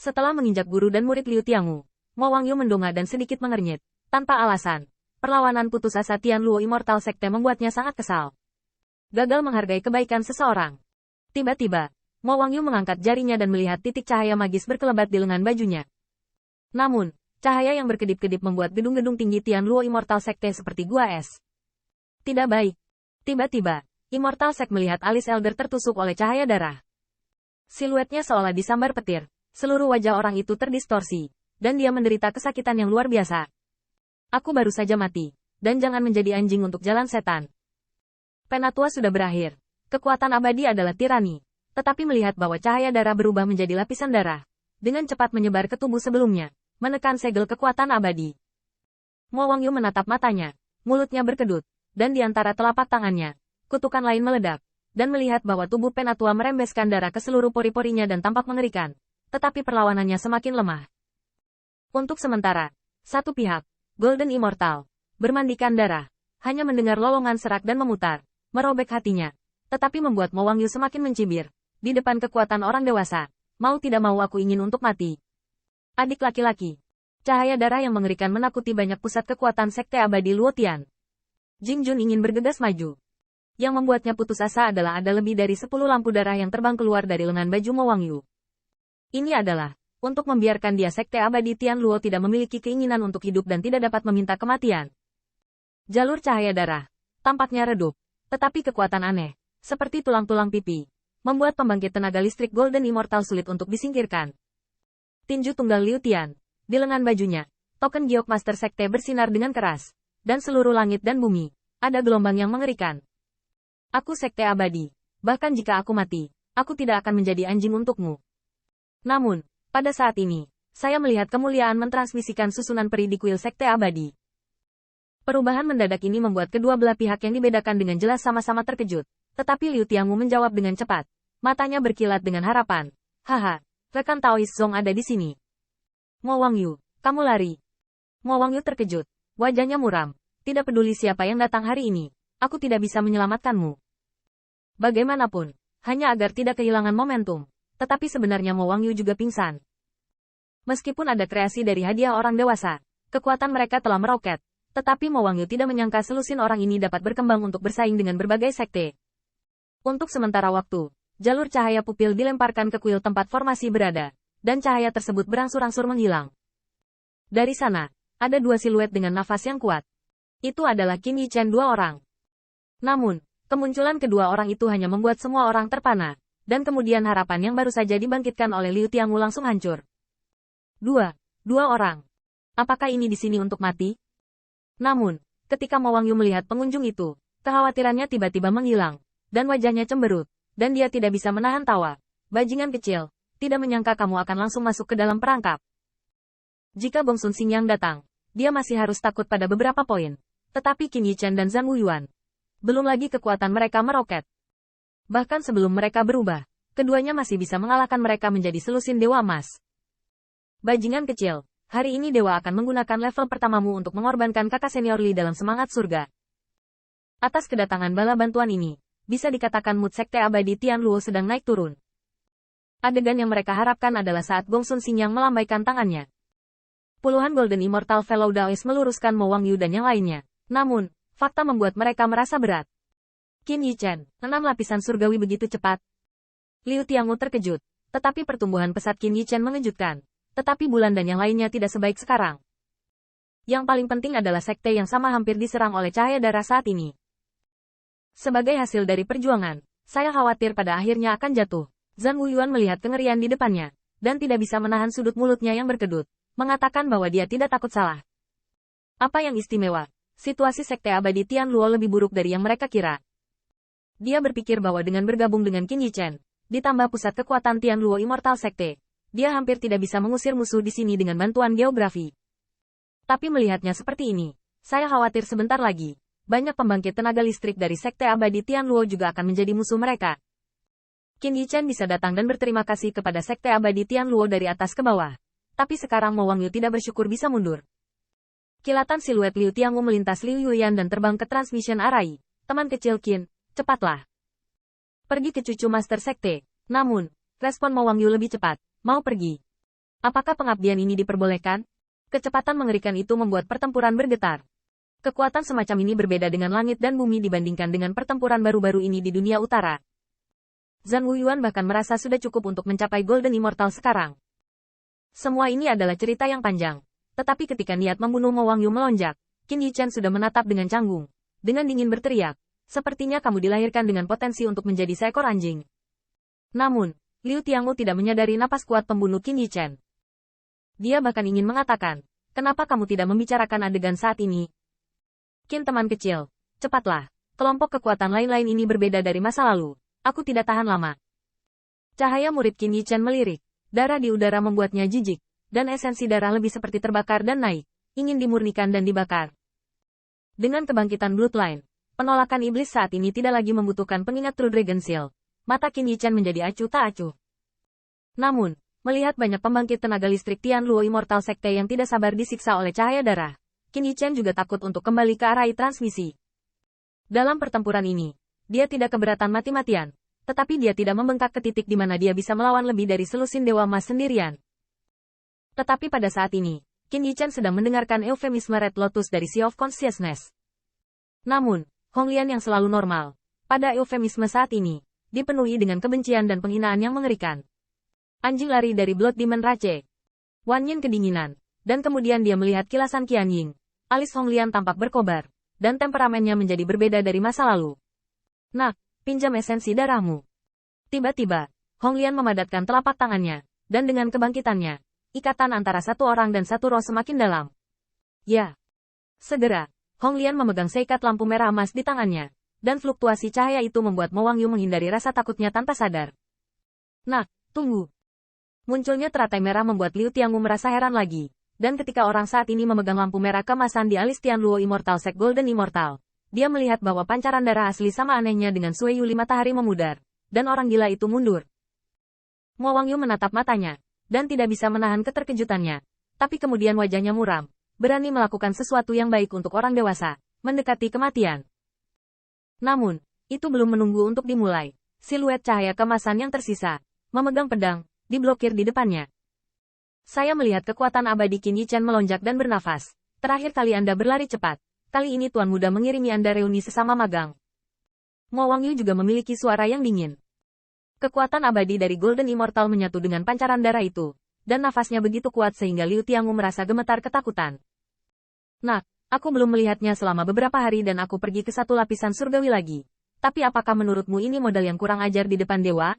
Setelah menginjak guru dan murid Liu Tiangu, Mo Wangyu mendongak dan sedikit mengernyit. Tanpa alasan, perlawanan putus asa Tian Luo Immortal Sekte membuatnya sangat kesal. Gagal menghargai kebaikan seseorang. Tiba-tiba, Mo Wangyu mengangkat jarinya dan melihat titik cahaya magis berkelebat di lengan bajunya. Namun, cahaya yang berkedip-kedip membuat gedung-gedung tinggi Tian Luo Immortal Sekte seperti gua es. Tidak baik. Tiba-tiba, Immortal Sek melihat alis Elder tertusuk oleh cahaya darah. Siluetnya seolah disambar petir. Seluruh wajah orang itu terdistorsi, dan dia menderita kesakitan yang luar biasa. Aku baru saja mati, dan jangan menjadi anjing untuk jalan setan. Penatua sudah berakhir. Kekuatan abadi adalah tirani. Tetapi melihat bahwa cahaya darah berubah menjadi lapisan darah, dengan cepat menyebar ke tubuh sebelumnya, menekan segel kekuatan abadi. Mo Wangyu menatap matanya, mulutnya berkedut, dan di antara telapak tangannya, kutukan lain meledak, dan melihat bahwa tubuh Penatua merembeskan darah ke seluruh pori-porinya dan tampak mengerikan. Tetapi perlawanannya semakin lemah. Untuk sementara, satu pihak, Golden Immortal, bermandikan darah, hanya mendengar lolongan serak dan memutar, merobek hatinya. Tetapi membuat Mo Wangyu semakin mencibir. Di depan kekuatan orang dewasa, mau tidak mau aku ingin untuk mati. Adik laki-laki. Cahaya darah yang mengerikan menakuti banyak pusat kekuatan Sekte Abadi Luotian. Jing Jun ingin bergegas maju. Yang membuatnya putus asa adalah ada lebih dari 10 lampu darah yang terbang keluar dari lengan baju Mo Wangyu. Ini adalah, untuk membiarkan dia Sekte Abadi Tian Luo tidak memiliki keinginan untuk hidup dan tidak dapat meminta kematian. Jalur cahaya darah, tampaknya redup, tetapi kekuatan aneh, seperti tulang-tulang pipi, membuat pembangkit tenaga listrik Golden Immortal sulit untuk disingkirkan. Tinju tunggal Liu Tian, di lengan bajunya, token Giok Master Sekte bersinar dengan keras, dan seluruh langit dan bumi, ada gelombang yang mengerikan. Aku Sekte Abadi, bahkan jika aku mati, aku tidak akan menjadi anjing untukmu. Namun, pada saat ini, saya melihat kemuliaan mentransmisikan susunan peri di kuil Sekte Abadi. Perubahan mendadak ini membuat kedua belah pihak yang dibedakan dengan jelas sama-sama terkejut, tetapi Liu Tiangu menjawab dengan cepat. Matanya berkilat dengan harapan. Haha, rekan Taois Zong ada di sini. Mo Wangyu, kamu lari. Mo Wangyu terkejut, wajahnya muram. Tidak peduli siapa yang datang hari ini, aku tidak bisa menyelamatkanmu. Bagaimanapun, hanya agar tidak kehilangan momentum. Tetapi sebenarnya Mo Wangyu juga pingsan. Meskipun ada kreasi dari hadiah orang dewasa, kekuatan mereka telah meroket. Tetapi Mo Wangyu tidak menyangka selusin orang ini dapat berkembang untuk bersaing dengan berbagai sekte. Untuk sementara waktu, jalur cahaya pupil dilemparkan ke kuil tempat formasi berada, dan cahaya tersebut berangsur-angsur menghilang. Dari sana, ada dua siluet dengan nafas yang kuat. Itu adalah Qin Yichen dua orang. Namun, kemunculan kedua orang itu hanya membuat semua orang terpana. Dan kemudian harapan yang baru saja dibangkitkan oleh Liu Tiangu langsung hancur. Dua orang. Apakah ini di sini untuk mati? Namun, ketika Mo Wangyu melihat pengunjung itu, kekhawatirannya tiba-tiba menghilang, dan wajahnya cemberut, dan dia tidak bisa menahan tawa. Bajingan kecil, tidak menyangka kamu akan langsung masuk ke dalam perangkap. Jika Gong Sun Xingyang datang, dia masih harus takut pada beberapa poin. Tetapi Qin Yichen dan Zhang Wuyuan, belum lagi kekuatan mereka meroket. Bahkan sebelum mereka berubah, keduanya masih bisa mengalahkan mereka menjadi selusin Dewa Emas. Bajingan kecil, hari ini Dewa akan menggunakan level pertamamu untuk mengorbankan kakak senior Li dalam semangat surga. Atas kedatangan bala bantuan ini, bisa dikatakan mood Sekte Abadi Tian Luo sedang naik turun. Adegan yang mereka harapkan adalah saat Gong Sun Xingyang melambaikan tangannya. Puluhan Golden Immortal Fellow Daoist meluruskan Mo Wangyu dan yang lainnya. Namun, fakta membuat mereka merasa berat. Qin Yichen, 6 lapisan surgawi begitu cepat. Liu Tiangu terkejut, tetapi pertumbuhan pesat Qin Yichen mengejutkan. Tetapi bulan dan yang lainnya tidak sebaik sekarang. Yang paling penting adalah sekte yang sama hampir diserang oleh cahaya darah saat ini. Sebagai hasil dari perjuangan, saya khawatir pada akhirnya akan jatuh. Zhang Wuyuan melihat kengerian di depannya, dan tidak bisa menahan sudut mulutnya yang berkedut, mengatakan bahwa dia tidak takut salah. Apa yang istimewa? Situasi Sekte Abadi Tian Luo lebih buruk dari yang mereka kira. Dia berpikir bahwa dengan bergabung dengan Qin Yichen, ditambah pusat kekuatan Tian Luo Immortal Sekte, dia hampir tidak bisa mengusir musuh di sini dengan bantuan geografi. Tapi melihatnya seperti ini, saya khawatir sebentar lagi, banyak pembangkit tenaga listrik dari Sekte Abadi Tian Luo juga akan menjadi musuh mereka. Qin Yichen bisa datang dan berterima kasih kepada Sekte Abadi Tian Luo dari atas ke bawah. Tapi sekarang Mo Wangyu tidak bersyukur bisa mundur. Kilatan siluet Liu Tiangu melintas Liu Yuyan dan terbang ke Transmission Array. Teman kecil Qin, cepatlah. Pergi ke cucu Master Sekte. Namun, respon Mo Wangyu lebih cepat. Mau pergi. Apakah pengabdian ini diperbolehkan? Kecepatan mengerikan itu membuat pertempuran bergetar. Kekuatan semacam ini berbeda dengan langit dan bumi dibandingkan dengan pertempuran baru-baru ini di dunia utara. Zhang Wuyuan bahkan merasa sudah cukup untuk mencapai Golden Immortal sekarang. Semua ini adalah cerita yang panjang. Tetapi ketika niat membunuh Mo Wangyu melonjak, Qin Yichen sudah menatap dengan canggung. Dengan dingin berteriak, sepertinya kamu dilahirkan dengan potensi untuk menjadi seekor anjing. Namun, Liu Tiangu tidak menyadari napas kuat pembunuh Qin Yichen. Dia bahkan ingin mengatakan, kenapa kamu tidak membicarakan adegan saat ini? Qin teman kecil, cepatlah. Kelompok kekuatan lain-lain ini berbeda dari masa lalu. Aku tidak tahan lama. Cahaya murid Qin Yichen melirik. Darah di udara membuatnya jijik. Dan esensi darah lebih seperti terbakar dan naik. Ingin dimurnikan dan dibakar. Dengan kebangkitan Bloodline, penolakan iblis saat ini tidak lagi membutuhkan pengingat True Dragon Seal. Mata Qin Yichen menjadi acuh tak acuh. Namun, melihat banyak pembangkit tenaga listrik Tian Luo Immortal Sekte yang tidak sabar disiksa oleh cahaya darah, Qin Yichen juga takut untuk kembali ke arah transmisi. Dalam pertempuran ini, dia tidak keberatan mati-matian, tetapi dia tidak membengkak ke titik di mana dia bisa melawan lebih dari selusin Dewa Emas sendirian. Tetapi pada saat ini, Qin Yichen sedang mendengarkan eufemisme Red Lotus dari Sea of Consciousness. Namun, Hong Lian yang selalu normal, pada eufemisme saat ini, dipenuhi dengan kebencian dan penghinaan yang mengerikan. Anjing lari dari Blood Demon Rache. Wan Yin kedinginan, dan kemudian dia melihat kilasan Qian Ying. Alis Hong Lian tampak berkobar, dan temperamennya menjadi berbeda dari masa lalu. Nak, pinjam esensi darahmu. Tiba-tiba, Hong Lian memadatkan telapak tangannya, dan dengan kebangkitannya, ikatan antara satu orang dan satu roh semakin dalam. Ya. Segera, Hong Lian memegang seikat lampu merah emas di tangannya, dan fluktuasi cahaya itu membuat Mo Wangyu menghindari rasa takutnya tanpa sadar. Nak, tunggu. Munculnya teratai merah membuat Liu Tiangu merasa heran lagi, dan ketika orang saat ini memegang lampu merah kemasan di alis Tian Luo Immortal Sect Golden Immortal, dia melihat bahwa pancaran darah asli sama anehnya dengan Sui Yuli matahari memudar, dan orang gila itu mundur. Mo Wangyu menatap matanya, dan tidak bisa menahan keterkejutannya, tapi kemudian wajahnya muram, berani melakukan sesuatu yang baik untuk orang dewasa, mendekati kematian. Namun, itu belum menunggu untuk dimulai. Siluet cahaya kemasan yang tersisa, memegang pedang, diblokir di depannya. Saya melihat kekuatan abadi Qin Yichen melonjak dan bernafas. Terakhir kali Anda berlari cepat. Kali ini Tuan Muda mengirimi Anda reuni sesama magang. Mo Wangyu juga memiliki suara yang dingin. Kekuatan abadi dari Golden Immortal menyatu dengan pancaran darah itu, dan nafasnya begitu kuat sehingga Liu Tiangu merasa gemetar ketakutan. Nak, aku belum melihatnya selama beberapa hari dan aku pergi ke satu lapisan surgawi lagi. Tapi apakah menurutmu ini modal yang kurang ajar di depan dewa?